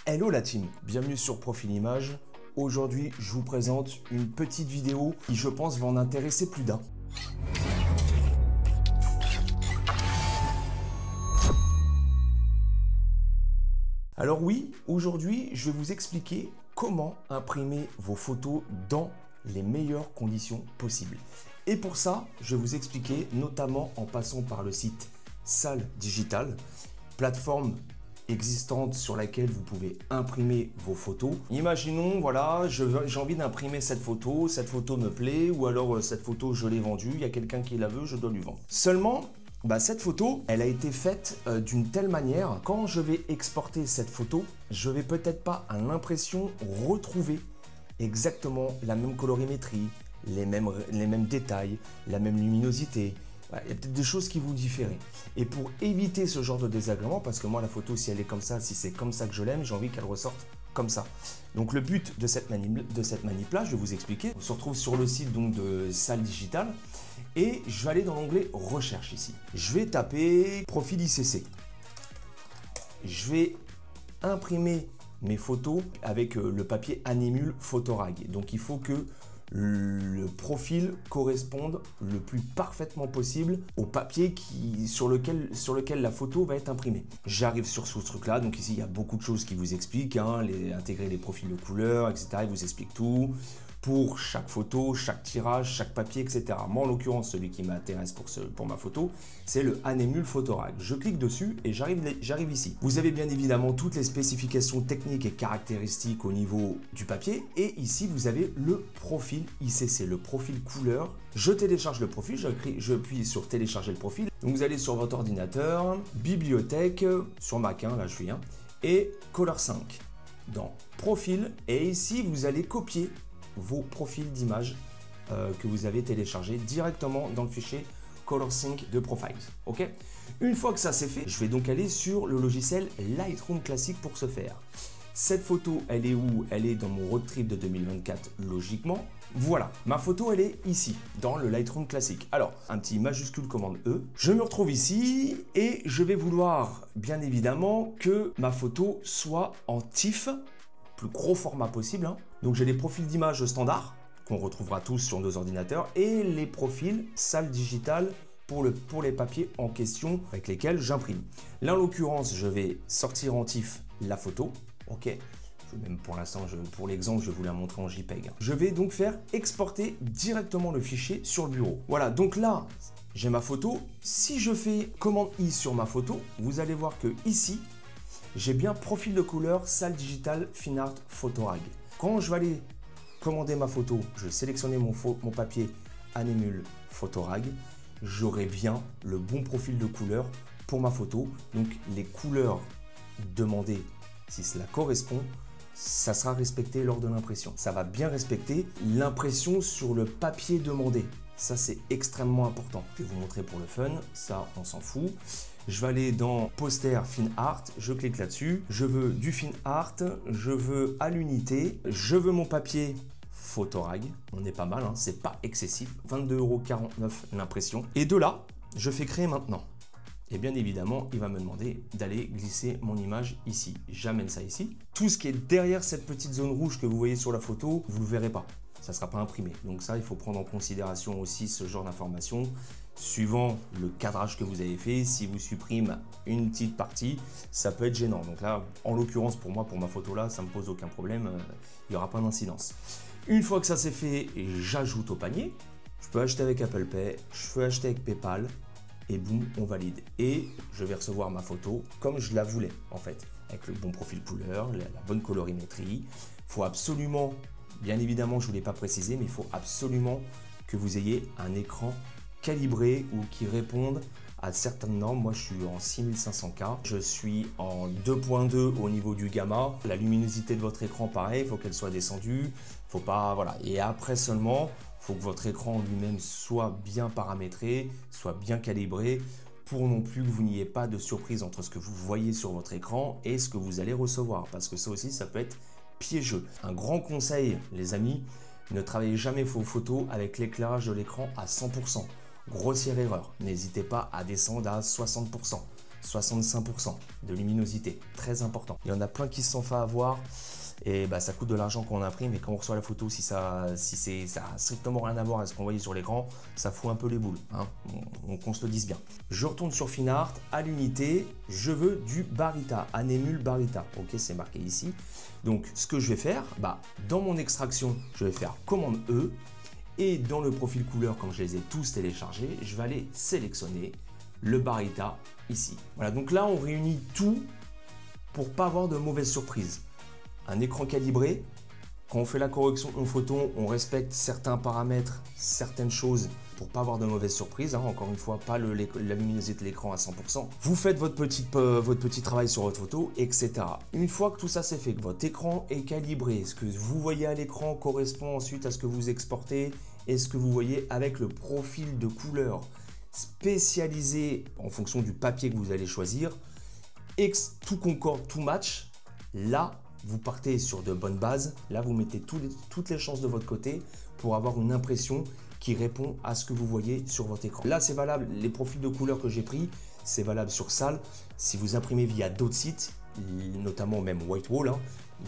Hello la team, bienvenue sur Profil Image. Aujourd'hui, je vous présente une petite vidéo qui, je pense, va en intéresser plus d'un. Alors oui, aujourd'hui, je vais vous expliquer comment imprimer vos photos dans les meilleures conditions possibles. Et pour ça, je vais vous expliquer notamment en passant par le site Salle Digital, plateforme existante sur laquelle vous pouvez imprimer vos photos. Imaginons, voilà, j'ai envie d'imprimer cette photo me plaît, ou alors cette photo je l'ai vendue, il y a quelqu'un qui la veut, je dois lui vendre. Seulement, cette photo, elle a été faite d'une telle manière, quand je vais exporter cette photo, je vais peut-être pas à l'impression retrouver exactement la même colorimétrie, les mêmes détails, la même luminosité. Il y a peut-être des choses qui vous différent. Et pour éviter ce genre de désagrément, parce que moi la photo, si elle est comme ça, si c'est comme ça que je l'aime, j'ai envie qu'elle ressorte comme ça. Donc le but de cette manip-là, je vais vous expliquer. On se retrouve sur le site donc, de Salle Digital et je vais aller dans l'onglet Recherche ici. Je vais taper Profil ICC. Je vais imprimer mes photos avec le papier Anemul Photorag. Donc il faut que le profil corresponde le plus parfaitement possible au papier sur lequel la photo va être imprimée. J'arrive sur ce truc-là, donc ici il y a beaucoup de choses qui vous expliquent, intégrer les profils de couleurs, etc. Il vous explique tout pour chaque photo, chaque tirage, chaque papier, etc. Moi en l'occurrence, celui qui m'intéresse pour ma photo, c'est le Anemul Photorag. Je clique dessus et j'arrive ici. Vous avez bien évidemment toutes les spécifications techniques et caractéristiques au niveau du papier. Et ici, vous avez le profil ICC, le profil couleur. Je télécharge le profil, je appuie sur télécharger le profil. Donc vous allez sur votre ordinateur, bibliothèque, sur Mac, là je suis, et Color 5 dans profil. Et ici, vous allez copier vos profils d'images que vous avez téléchargés directement dans le fichier Color Sync de Profiles. Ok. Une fois que ça c'est fait, je vais donc aller sur le logiciel Lightroom Classic pour ce faire. Cette photo, elle est où? Elle est dans mon road trip de 2024, logiquement. Voilà, ma photo, elle est ici, dans le Lightroom Classic. Alors, un petit majuscule commande E. Je me retrouve ici et je vais vouloir, bien évidemment, que ma photo soit en TIFF, plus gros format possible. Donc j'ai les profils d'images standards qu'on retrouvera tous sur nos ordinateurs et les profils Salle Digital pour les papiers en question avec lesquels j'imprime. Là en l'occurrence, je vais sortir en TIFF la photo. Ok. Même pour l'instant, pour l'exemple, je vais vous la montrer en JPEG. Je vais donc faire exporter directement le fichier sur le bureau. Voilà. Donc là, j'ai ma photo. Si je fais commande I sur ma photo, vous allez voir que ici, j'ai bien profil de couleur Salle Digital FinArt Photorag. Quand je vais aller commander ma photo, je vais sélectionner mon papier Anemul Photorag, j'aurai bien le bon profil de couleur pour ma photo. Donc les couleurs demandées, si cela correspond, ça sera respecté lors de l'impression. Ça va bien respecter l'impression sur le papier demandé. Ça, c'est extrêmement important. Je vais vous montrer pour le fun. Ça, on s'en fout. Je vais aller dans Poster FinArt. Je clique là-dessus. Je veux du FinArt. Je veux à l'unité. Je veux mon papier Photorag. On est pas mal, c'est pas excessif. 22,49 € l'impression. Et de là, je fais créer maintenant. Et bien évidemment, il va me demander d'aller glisser mon image ici. J'amène ça ici. Tout ce qui est derrière cette petite zone rouge que vous voyez sur la photo, vous ne le verrez pas. Ça ne sera pas imprimé. Donc ça, il faut prendre en considération aussi ce genre d'informations. Suivant le cadrage que vous avez fait, si vous supprimez une petite partie, ça peut être gênant. Donc là, en l'occurrence, pour moi, pour ma photo là, ça ne me pose aucun problème. Il n'y aura pas d'incidence. Une fois que ça c'est fait, j'ajoute au panier. Je peux acheter avec Apple Pay, je peux acheter avec PayPal. Et boum, on valide. Et je vais recevoir ma photo comme je la voulais, en fait. Avec le bon profil couleur, la bonne colorimétrie. Il faut absolument, bien évidemment, je ne vous l'ai pas précisé, mais il faut absolument que vous ayez un écran calibré ou qui réponde à certaines normes. Moi, je suis en 6500K. Je suis en 2.2 au niveau du gamma. La luminosité de votre écran, pareil, il faut qu'elle soit descendue. Faut pas, voilà. Et après seulement, il faut que votre écran lui-même soit bien paramétré, soit bien calibré pour non plus que vous n'ayez pas de surprise entre ce que vous voyez sur votre écran et ce que vous allez recevoir. Parce que ça aussi, ça peut être piégeux. Un grand conseil, les amis, ne travaillez jamais vos photos avec l'éclairage de l'écran à 100%. Grossière erreur. N'hésitez pas à descendre à 60%. 65% de luminosité, très important. Il y en a plein qui se sont fait avoir et bah, ça coûte de l'argent quand on imprime, et quand on reçoit la photo, ça a strictement rien à voir avec ce qu'on voyait sur l'écran, ça fout un peu les boules, hein, qu'on se le dise bien. Je retourne sur FinArt, à l'unité, je veux du Barita, Anemul Barita, ok, c'est marqué ici. Donc ce que je vais faire, bah, dans mon extraction, je vais faire commande E, et dans le profil couleur, comme je les ai tous téléchargés, je vais aller sélectionner le Barita ici. Voilà, donc là on réunit tout pour pas avoir de mauvaises surprises. Un écran calibré, quand on fait la correction en photo, on respecte certains paramètres, certaines choses pour pas avoir de mauvaises surprises. Hein. Encore une fois, pas la luminosité de l'écran à 100%. Vous faites votre petit travail sur votre photo, etc. Une fois que tout ça c'est fait, que votre écran est calibré, ce que vous voyez à l'écran correspond ensuite à ce que vous exportez et ce que vous voyez avec le profil de couleur spécialisé en fonction du papier que vous allez choisir, et que tout concorde, tout match, là, vous partez sur de bonnes bases. Là, vous mettez toutes les chances de votre côté pour avoir une impression qui répond à ce que vous voyez sur votre écran. Là, c'est valable, les profils de couleurs que j'ai pris, c'est valable sur Salle. Si vous imprimez via d'autres sites, notamment même Whitewall, hein,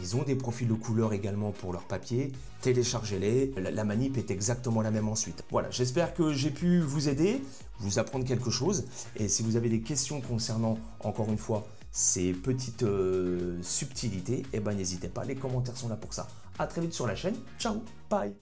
ils ont des profils de couleurs également pour leur papier. Téléchargez-les, la manip est exactement la même ensuite. Voilà, j'espère que j'ai pu vous aider, vous apprendre quelque chose. Et si vous avez des questions concernant, encore une fois, ces petites subtilités, eh ben, n'hésitez pas, les commentaires sont là pour ça. À très vite sur la chaîne, ciao, bye.